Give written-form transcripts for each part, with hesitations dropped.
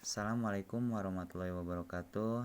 Assalamualaikum warahmatullahi wabarakatuh.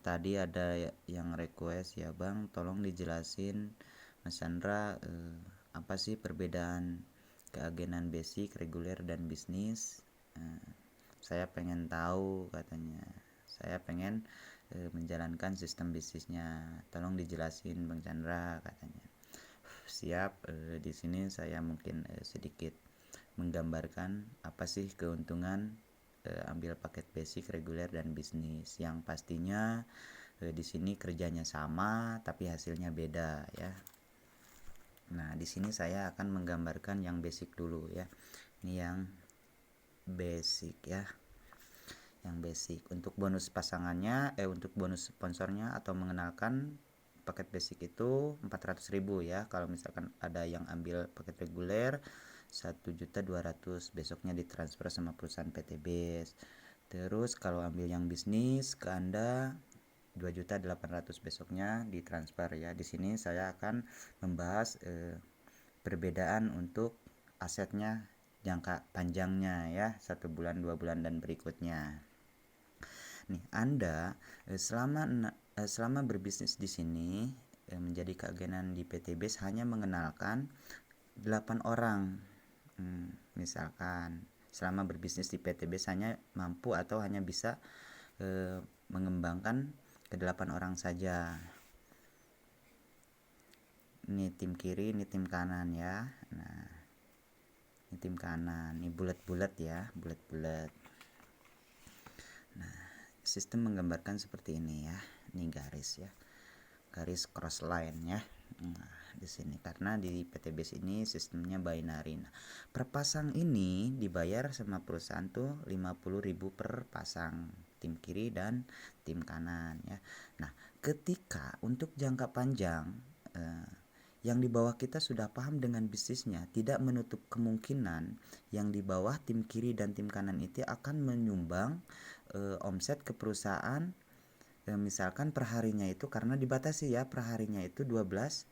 Tadi ada yang request ya Bang, tolong dijelasin Mas Chandra, apa sih perbedaan keagenan basic, reguler dan bisnis. Eh, saya pengen tahu katanya. Saya pengen menjalankan sistem bisnisnya. Tolong dijelasin Bang Chandra katanya. Siap, di sini saya mungkin sedikit menggambarkan apa sih keuntungan ambil paket basic, reguler dan bisnis. Yang pastinya di sini kerjanya sama tapi hasilnya beda ya. Nah, di sini saya akan menggambarkan yang basic dulu ya. Ini yang basic ya. Yang basic untuk bonus pasangannya untuk bonus sponsornya atau mengenalkan paket basic itu 400.000 ya. Kalau misalkan ada yang ambil paket reguler 1.200.000 besoknya ditransfer sama perusahaan PTB. Terus kalau ambil yang bisnis ke Anda 2.800.000 besoknya ditransfer ya. Di sini saya akan membahas perbedaan untuk asetnya jangka panjangnya ya, 1 bulan, 2 bulan dan berikutnya. Nih, Anda selama berbisnis di sini menjadi keagenan di PTBS hanya mengenalkan 8 orang. Misalkan selama berbisnis di PTBS hanya mampu atau hanya bisa mengembangkan ke 8 orang saja. Ini tim kiri, ini tim kanan ya. Nah, ini tim kanan, ini bulat-bulat ya, bulat-bulat. Nah, sistem menggambarkan seperti ini ya. Ini garis ya. Garis cross line ya. Nah, di sini karena di PTBS ini sistemnya binary. Nah, per pasang ini dibayar sama perusahaan tuh 50.000 per pasang, tim kiri dan tim kanan ya. Nah, ketika untuk jangka panjang yang di bawah kita sudah paham dengan bisnisnya, tidak menutup kemungkinan yang di bawah tim kiri dan tim kanan itu akan menyumbang omset ke perusahaan. Misalkan perharinya itu karena dibatasi ya, perharinya itu 12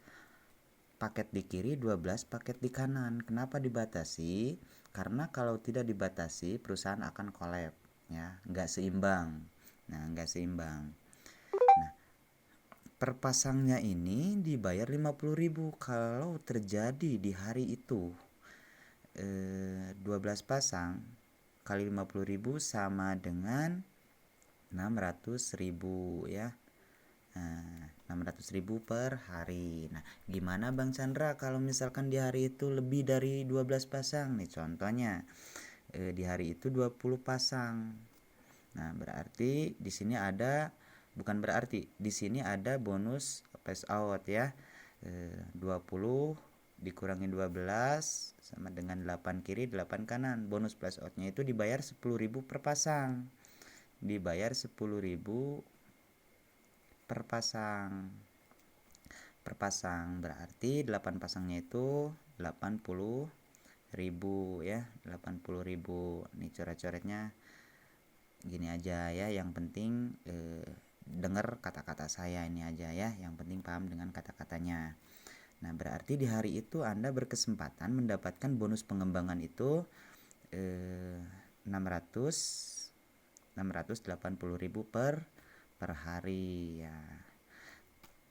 paket di kiri, 12 paket di kanan. Kenapa dibatasi? Karena kalau tidak dibatasi perusahaan akan collab ya, nggak seimbang. Nah, nggak seimbang. Nah, per pasangnya ini dibayar 50.000. Kalau terjadi di hari itu 12 pasang kali 50.000 sama dengan 600.000 ya. 600.000 per hari. Nah, gimana Bang Chandra kalau misalkan di hari itu lebih dari 12 pasang? Nih contohnya, di hari itu 20 pasang. Nah, berarti di sini ada, bukan berarti, di sini ada bonus pass out ya. 20 dikurangi 12 sama dengan 8 kiri, 8 kanan. Bonus plus outnya itu dibayar 10.000 per pasang. Dibayar 10.000 per pasang. Per pasang berarti 8 pasangnya itu 80.000 ya, 80.000. Ini coret-coretnya gini aja ya, yang penting dengar kata-kata saya ini aja ya, yang penting paham dengan kata-katanya. Nah, berarti di hari itu Anda berkesempatan mendapatkan bonus pengembangan itu 680.000 per hari ya.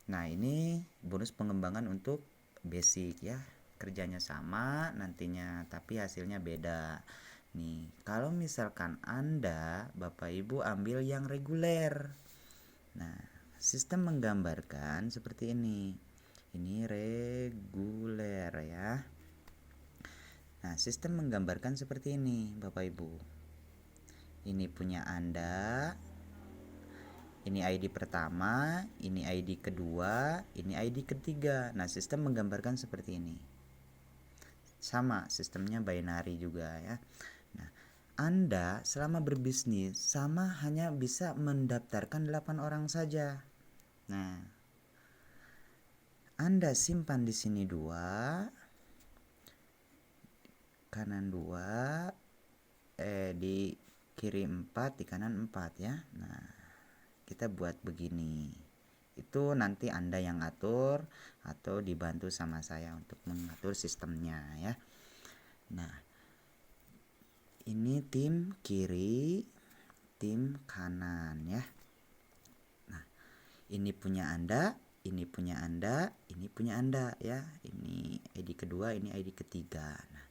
Nah, ini bonus pengembangan untuk basic ya. Kerjanya sama nantinya tapi hasilnya beda. Nih, kalau misalkan Anda Bapak Ibu ambil yang reguler. Nah, sistem menggambarkan seperti ini. Ini reguler ya. Nah, sistem menggambarkan seperti ini Bapak Ibu. Ini punya Anda. Ini ID pertama, ini ID kedua, ini ID ketiga. Nah, sistem menggambarkan seperti ini. Sama, sistemnya binary juga ya. Nah, Anda selama berbisnis sama hanya bisa mendaftarkan 8 orang saja. Nah, Anda simpan di sini 2, kanan 2, di kiri 4, di kanan 4 ya. Nah, kita buat begini. Itu nanti Anda yang atur atau dibantu sama saya untuk mengatur sistemnya ya. Nah, ini tim kiri, tim kanan ya. Nah, ini punya Anda, ini punya Anda, ini punya Anda ya. Ini ID kedua, ini ID ketiga. Nah,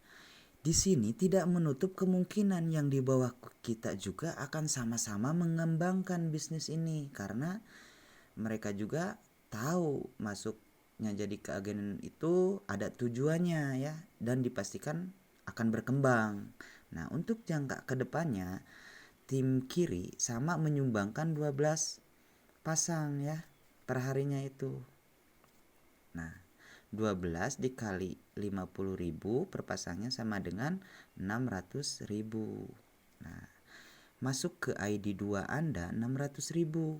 di sini tidak menutup kemungkinan yang di bawah kita juga akan sama-sama mengembangkan bisnis ini, karena mereka juga tahu masuknya jadi ke agen itu ada tujuannya ya, dan dipastikan akan berkembang. Nah, untuk jangka kedepannya tim kiri sama menyumbangkan 12 pasang ya perharinya itu. Nah, 12 dikali 50.000 per pasangnya sama dengan 600.000. Nah, masuk ke ID 2 Anda 600.000.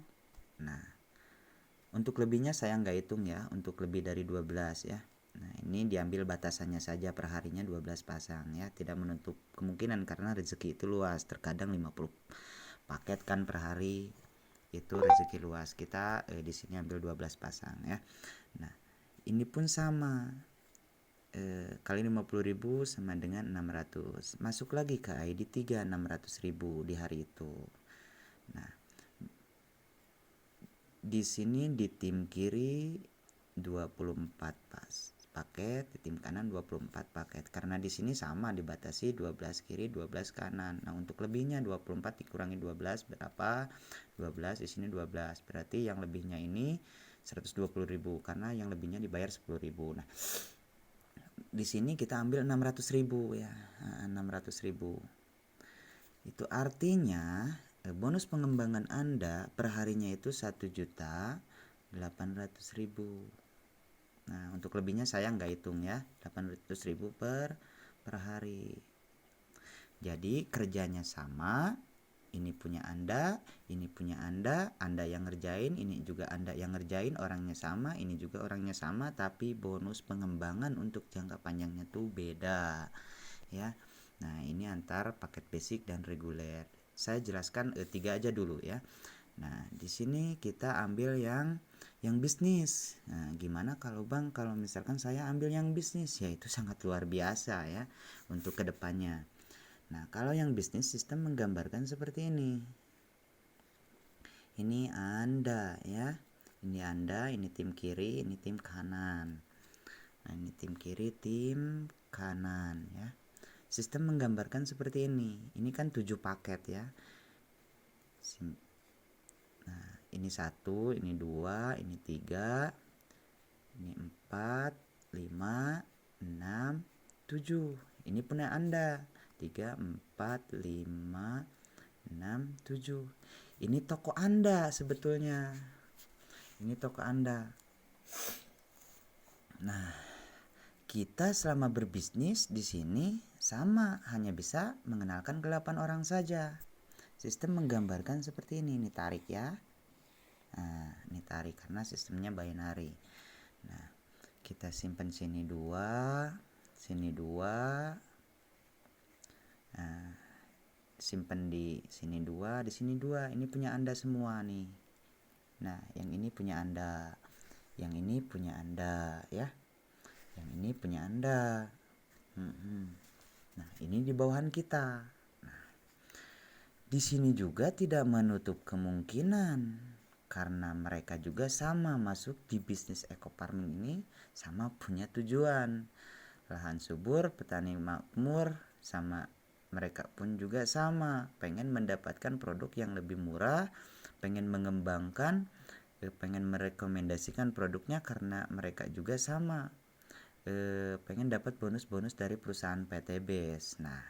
Nah, untuk lebihnya saya nggak hitung ya, untuk lebih dari 12 ya. Nah, ini diambil batasannya saja perharinya 12 pasang ya, tidak menutup kemungkinan karena rezeki itu luas. Terkadang 50 paket kan per hari, itu rezeki luas. Kita di sini ambil 12 pasang ya. Nah, ini pun sama, kali 50.000 sama dengan 600. Masuk lagi ke ID 3 600.000 di hari itu. Nah, di sini di tim kiri 24 paket, di tim kanan 24 paket. Karena di sini sama dibatasi 12 kiri, 12 kanan. Nah, untuk lebihnya 24 dikurangi 12 berapa? 12, di sini 12. Berarti yang lebihnya ini 120.000 karena yang lebihnya dibayar 10.000. Nah, di sini kita ambil 600.000 ya. 600.000. Itu artinya bonus pengembangan Anda perharinya itu 1.800.000. Nah, untuk lebihnya saya nggak hitung ya, 800.000 per hari. Jadi kerjanya sama, ini punya Anda, ini punya Anda yang ngerjain, ini juga Anda yang ngerjain, orangnya sama, ini juga orangnya sama, tapi bonus pengembangan untuk jangka panjangnya tuh beda ya. Nah, ini antar paket basic dan reguler. Saya jelaskan 3 aja dulu ya. Nah, di sini kita ambil yang bisnis. Nah, gimana kalau Bang kalau misalkan saya ambil yang bisnis? Ya, itu sangat luar biasa ya untuk kedepannya. Nah, kalau yang bisnis sistem menggambarkan seperti ini. Ini Anda ya. Ini Anda, ini tim kiri, ini tim kanan. Nah, ini tim kiri, tim kanan ya. Sistem menggambarkan seperti ini. Ini kan 7 paket ya. Nah, ini 1, ini 2, ini 3, ini 4, 5, 6, 7. Ini punya Anda. 3, 4, 5, 6, 7. Ini toko Anda sebetulnya. Ini toko Anda. Nah, kita selama berbisnis di sini sama, hanya bisa mengenalkan ke 8 orang saja. Sistem menggambarkan seperti ini. Ini tarik ya. Nah, ini tarik karena sistemnya binary. Nah, kita simpan sini 2, sini 2. Nah, simpan di sini 2, di sini 2. Ini punya Anda semua nih. Nah, yang ini punya Anda. Yang ini punya Anda ya. Yang ini punya Anda. Nah, ini di bawahan kita. Nah, di sini juga tidak menutup kemungkinan karena mereka juga sama masuk di bisnis eco farming ini, sama punya tujuan. Lahan subur, petani makmur, sama mereka pun juga sama, pengen mendapatkan produk yang lebih murah, pengen mengembangkan, pengen merekomendasikan produknya karena mereka juga sama, pengen dapat bonus-bonus dari perusahaan PTBS. Nah,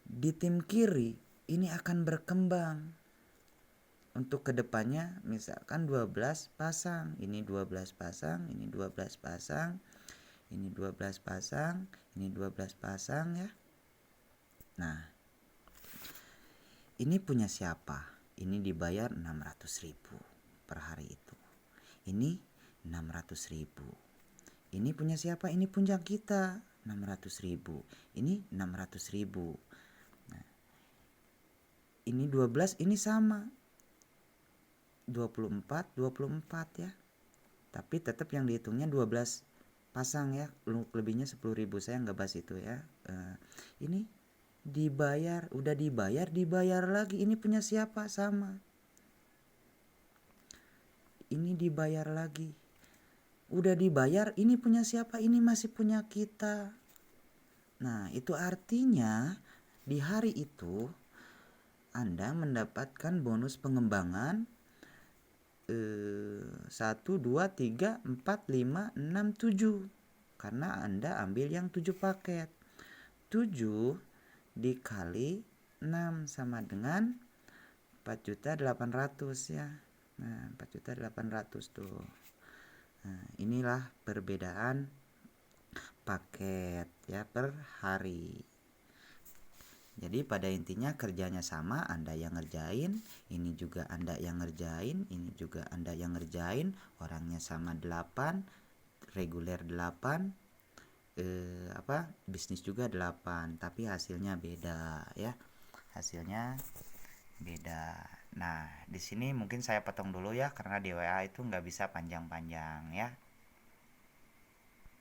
di tim kiri ini akan berkembang untuk kedepannya, misalkan 12 pasang, ini 12 pasang, ini 12 pasang, ini 12 pasang, ini 12 pasang ya. Nah, ini punya siapa? Ini dibayar 600.000 per hari itu. Ini 600.000. Ini punya siapa? Ini punya kita, 600.000. Ini 600.000. Nah, ini 12, ini sama. 24 ya. Tapi tetap yang dihitungnya 12 pasang ya, lebihnya 10.000. Saya nggak bahas itu ya. Ini dibayar, udah dibayar lagi. Ini punya siapa? Sama. Ini dibayar lagi. Udah dibayar, ini punya siapa? Ini masih punya kita. Nah, itu artinya di hari itu Anda mendapatkan bonus pengembangan 1, 2, 3, 4, 5, 6, 7. Karena Anda ambil yang 7 paket. 7 dikali 6 sama dengan 4.800.000 ya. Nah, 4.800.000 tuh. Nah, inilah perbedaan paket ya per hari. Jadi pada intinya kerjanya sama, Anda yang ngerjain, ini juga Anda yang ngerjain, ini juga Anda yang ngerjain, orangnya sama 8, reguler 8, bisnis juga 8, tapi hasilnya beda ya. Hasilnya beda. Nah, di sini mungkin saya potong dulu ya karena di WA itu nggak bisa panjang-panjang ya.